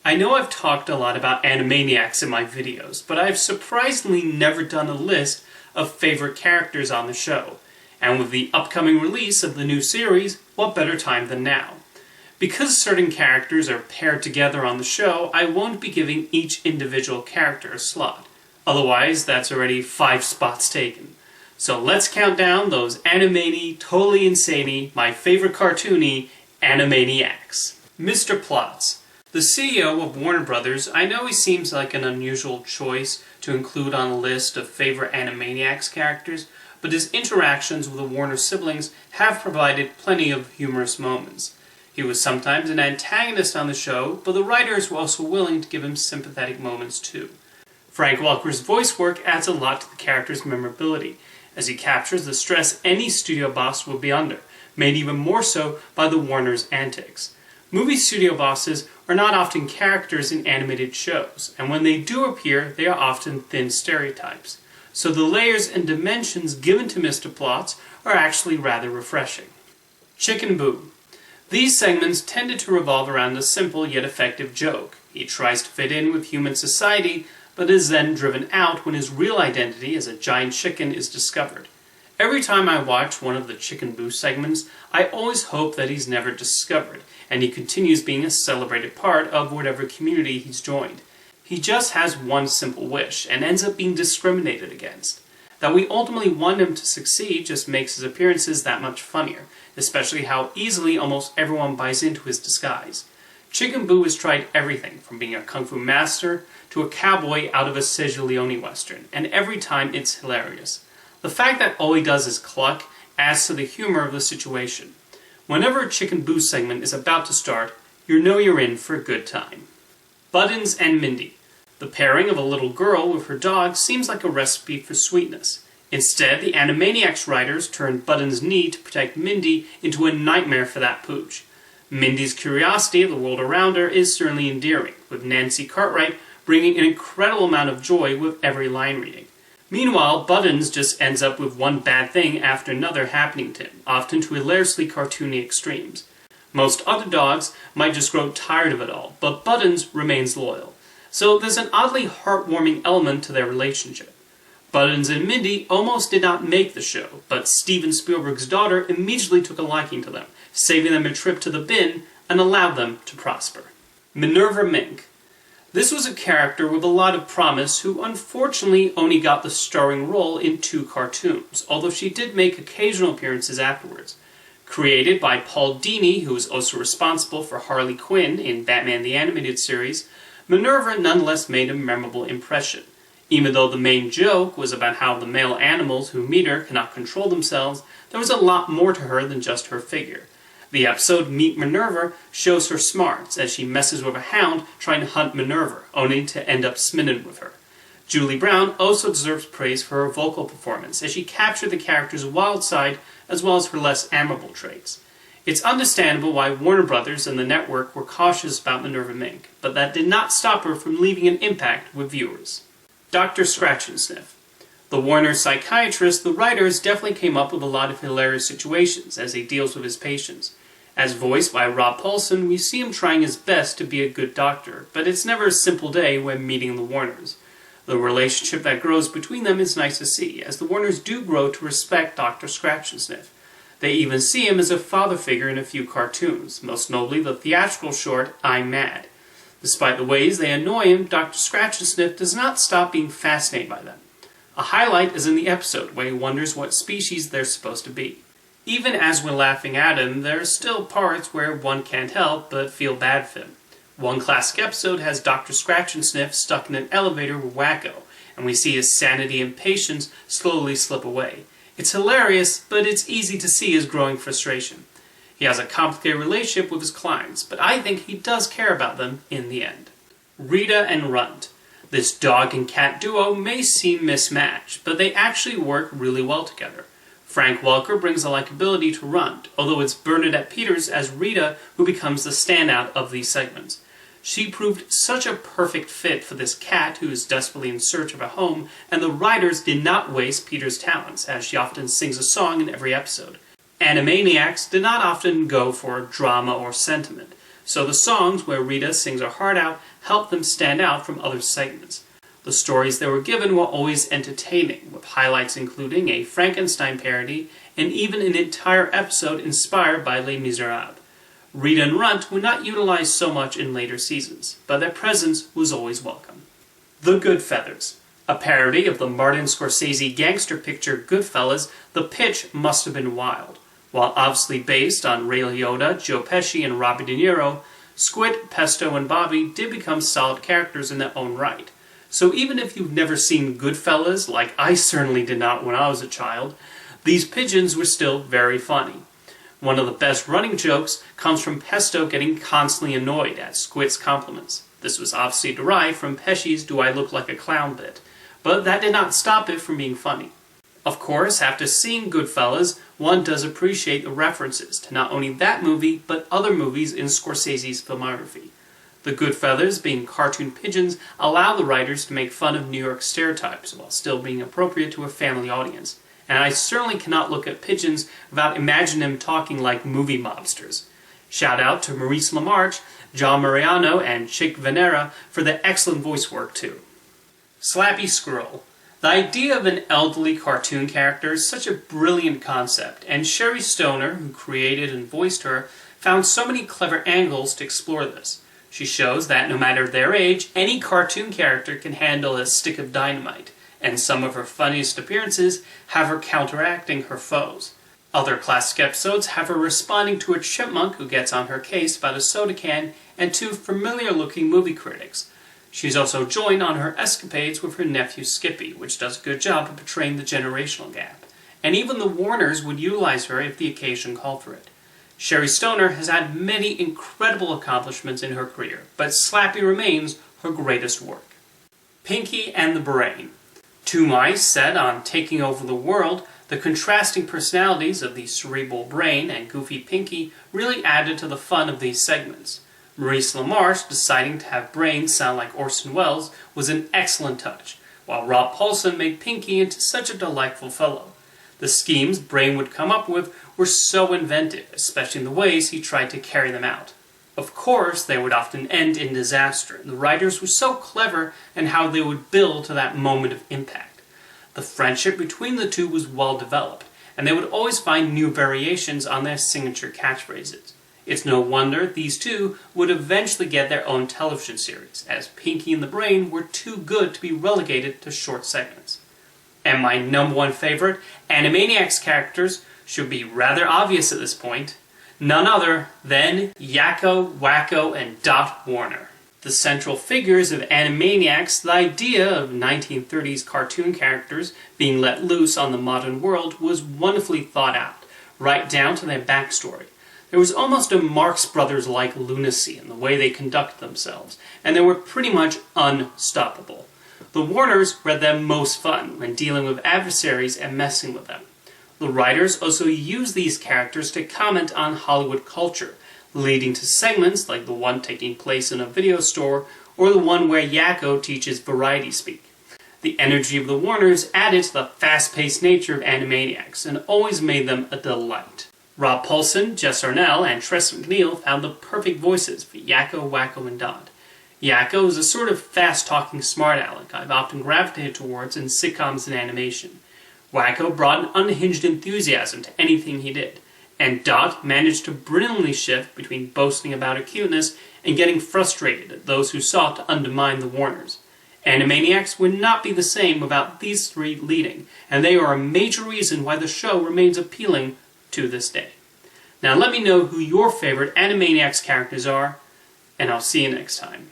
I know I've talked a lot about Animaniacs in my videos, but I've surprisingly never done a list of favorite characters on the show. And with the upcoming release of the new series, what better time than now? Because certain characters are paired together on the show, I won't be giving each individual character a slot. Otherwise, that's already 5 spots taken. So let's count down those Animani, totally insaney, my favorite cartoony, Animaniacs. Mr. Plotz. The CEO of Warner Brothers, I know he seems like an unusual choice to include on a list of favorite Animaniacs characters, but his interactions with the Warner siblings have provided plenty of humorous moments. He was sometimes an antagonist on the show, but the writers were also willing to give him sympathetic moments too. Frank Welker's voice work adds a lot to the character's memorability, as he captures the stress any studio boss would be under, made even more so by the Warner's antics. Movie studio bosses are not often characters in animated shows, and when they do appear, they are often thin stereotypes. So the layers and dimensions given to Mr. Plotz are actually rather refreshing. Chicken Boo. These segments tended to revolve around a simple yet effective joke. He tries to fit in with human society, but is then driven out when his real identity as a giant chicken is discovered. Every time I watch one of the Chicken Boo segments, I always hope that he's never discovered, and he continues being a celebrated part of whatever community he's joined. He just has one simple wish, and ends up being discriminated against. That we ultimately want him to succeed just makes his appearances that much funnier, especially how easily almost everyone buys into his disguise. Chicken Boo has tried everything, from being a kung fu master to a cowboy out of a Sergio Leone western, and every time it's hilarious. The fact that all he does is cluck adds to the humor of the situation. Whenever a Chicken Boo segment is about to start, you know you're in for a good time. Buttons and Mindy. The pairing of a little girl with her dog seems like a recipe for sweetness. Instead, the Animaniacs writers turned Buttons' need to protect Mindy into a nightmare for that pooch. Mindy's curiosity of the world around her is certainly endearing, with Nancy Cartwright bringing an incredible amount of joy with every line reading. Meanwhile, Buttons just ends up with one bad thing after another happening to him, often to hilariously cartoony extremes. Most other dogs might just grow tired of it all, but Buttons remains loyal. So there's an oddly heartwarming element to their relationship. Buttons and Mindy almost did not make the show, but Steven Spielberg's daughter immediately took a liking to them, saving them a trip to the bin and allowed them to prosper. Minerva Mink. This was a character with a lot of promise who unfortunately only got the starring role in 2 cartoons, although she did make occasional appearances afterwards. Created by Paul Dini, who was also responsible for Harley Quinn in Batman the Animated Series, Minerva nonetheless made a memorable impression. Even though the main joke was about how the male animals who meet her cannot control themselves, there was a lot more to her than just her figure. The episode Meet Minerva shows her smarts as she messes with a hound trying to hunt Minerva, only to end up smitten with her. Julie Brown also deserves praise for her vocal performance, as she captured the character's wild side as well as her less admirable traits. It's understandable why Warner Brothers and the network were cautious about Minerva Mink, but that did not stop her from leaving an impact with viewers. Dr. Scratchansniff. The Warner psychiatrist, the writers definitely came up with a lot of hilarious situations as he deals with his patients. As voiced by Rob Paulsen, we see him trying his best to be a good doctor, but it's never a simple day when meeting the Warners. The relationship that grows between them is nice to see, as the Warners do grow to respect Dr. Scratchansniff. They even see him as a father figure in a few cartoons, most notably the theatrical short I'm Mad. Despite the ways they annoy him, Dr. Scratchansniff does not stop being fascinated by them. A highlight is in the episode where he wonders what species they're supposed to be. Even as we're laughing at him, there are still parts where one can't help but feel bad for him. One classic episode has Dr. Scratchansniff stuck in an elevator with Wacko, and we see his sanity and patience slowly slip away. It's hilarious, but it's easy to see his growing frustration. He has a complicated relationship with his clients, but I think he does care about them in the end. Rita and Runt. This dog and cat duo may seem mismatched, but they actually work really well together. Frank Welker brings a likability to Runt, although it's Bernadette Peters as Rita who becomes the standout of these segments. She proved such a perfect fit for this cat who is desperately in search of a home, and the writers did not waste Peters' talents, as she often sings a song in every episode. Animaniacs did not often go for drama or sentiment, so the songs where Rita sings her heart out help them stand out from other segments. The stories they were given were always entertaining, with highlights including a Frankenstein parody and even an entire episode inspired by Les Miserables. Rita and Runt were not utilized so much in later seasons, but their presence was always welcome. The Goodfeathers. A parody of the Martin Scorsese gangster picture Goodfellas, the pitch must have been wild. While obviously based on Ray Liotta, Joe Pesci, and Robert De Niro, Squid, Pesto, and Bobby did become solid characters in their own right. So even if you've never seen Goodfellas, like I certainly did not when I was a child, these pigeons were still very funny. One of the best running jokes comes from Pesto getting constantly annoyed at Squid's compliments. This was obviously derived from Pesci's "Do I Look Like a Clown" bit, but that did not stop it from being funny. Of course, after seeing Goodfellas, one does appreciate the references to not only that movie, but other movies in Scorsese's filmography. The Goodfeathers, being cartoon pigeons, allow the writers to make fun of New York stereotypes while still being appropriate to a family audience. And I certainly cannot look at pigeons without imagining them talking like movie mobsters. Shout out to Maurice LaMarche, John Mariano, and Chick Venera for their excellent voice work too. Slappy Squirrel. The idea of an elderly cartoon character is such a brilliant concept, and Sherry Stoner, who created and voiced her, found so many clever angles to explore this. She shows that no matter their age, any cartoon character can handle a stick of dynamite, and some of her funniest appearances have her counteracting her foes. Other classic episodes have her responding to a chipmunk who gets on her case about a soda can and two familiar-looking movie critics. She's also joined on her escapades with her nephew Skippy, which does a good job of portraying the generational gap. And even the Warners would utilize her if the occasion called for it. Sherry Stoner has had many incredible accomplishments in her career, but Slappy remains her greatest work. Pinky and the Brain. Two mice set on taking over the world, the contrasting personalities of the cerebral Brain and goofy Pinky really added to the fun of these segments. Maurice LaMarche deciding to have Brain sound like Orson Welles was an excellent touch, while Rob Paulsen made Pinky into such a delightful fellow. The schemes Brain would come up with were so inventive, especially in the ways he tried to carry them out. Of course, they would often end in disaster, and the writers were so clever in how they would build to that moment of impact. The friendship between the two was well developed, and they would always find new variations on their signature catchphrases. It's no wonder these two would eventually get their own television series, as Pinky and the Brain were too good to be relegated to short segments. And my number one favorite, Animaniacs characters, should be rather obvious at this point. None other than Yakko, Wacko, and Dot Warner. The central figures of Animaniacs, the idea of 1930s cartoon characters being let loose on the modern world was wonderfully thought out, right down to their backstory. There was almost a Marx Brothers-like lunacy in the way they conducted themselves, and they were pretty much unstoppable. The Warners were their most fun when dealing with adversaries and messing with them. The writers also used these characters to comment on Hollywood culture, leading to segments like the one taking place in a video store or the one where Yakko teaches variety speak. The energy of the Warners added to the fast-paced nature of Animaniacs and always made them a delight. Rob Paulsen, Jess Arnell, and Tress MacNeille found the perfect voices for Yakko, Wacko, and Dot. Yakko is a sort of fast-talking smart aleck I've often gravitated towards in sitcoms and animation. Wacko brought an unhinged enthusiasm to anything he did, and Dot managed to brilliantly shift between boasting about her cuteness and getting frustrated at those who sought to undermine the Warners. Animaniacs would not be the same without these three leading, and they are a major reason why the show remains appealing to this day. Now let me know who your favorite Animaniacs characters are, and I'll see you next time.